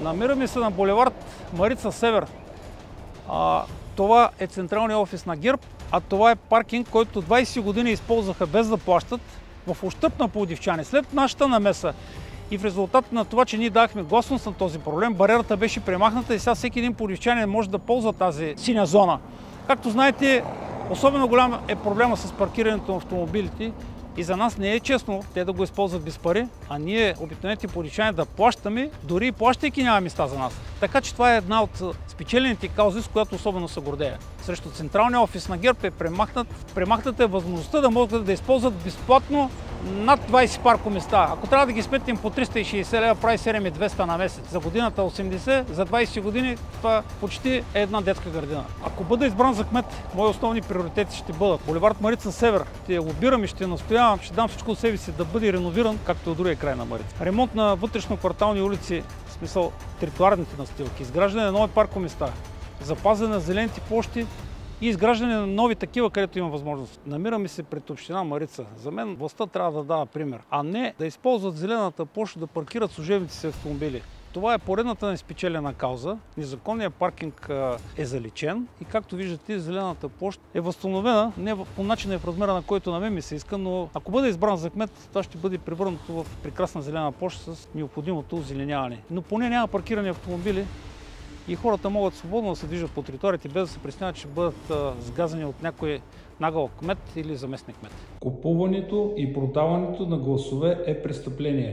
Намираме се на булевард Марица Север. Това е централният офис на ГЕРБ, а това е паркинг, който 20 години използваха без да плащат в ущърб на пловдивчани. След нашата намеса и в резултат на това, че ние дахме гласност на този проблем, бариерата беше премахната и сега всеки един пловдивчанин може да ползва тази синя зона. Както знаете, особено голям е проблема с паркирането на автомобилите и за нас не е честно те да го използват без пари, а ние, обикновените пловдивчани, да плащаме, дори и плащайки няма места за нас. Така че това е една от спечелените каузи, с която особено се гордея. Срещу централния офис на ГЕРБ е премахната възможността да могат да използват безплатно над 20 паркоместа. Ако трябва да ги сметнем по 360 лева, прави 7200 на месец. За годината 80, за 20 години това почти е една детска градина. Ако бъда избран за кмет, мои основни приоритети ще бъдат булевард Марица Север. Ще лобирам и ще настоявам, ще дам всичко от себе си да бъде реновиран, както от другия край на Марица. Ремонт на вътрешно-квартални улици, в смисъл тротоарните настилки, изграждане на нови паркоместа, запазване на зелените площи и изграждане на нови такива, където има възможност. Намираме се пред община Марица. За мен властта трябва да дава пример, а не да използват зелената площ да паркират служебните си автомобили. Това е поредната неспечелена кауза. Незаконният паркинг е заличен и както виждате, зелената площ е възстановена, не по начина и в размера, на който на мен ми се иска, но ако бъде избран за кмет, това ще бъде превърнато в прекрасна зелена площ с необходимото озеленяване. Но поне няма паркирани автомобили и хората могат свободно да се движат по териториите, без да се притесняват, че ще бъдат сгазени от някой нагъл кмет или заместник кмет. Купуването и продаването на гласове е престъпление.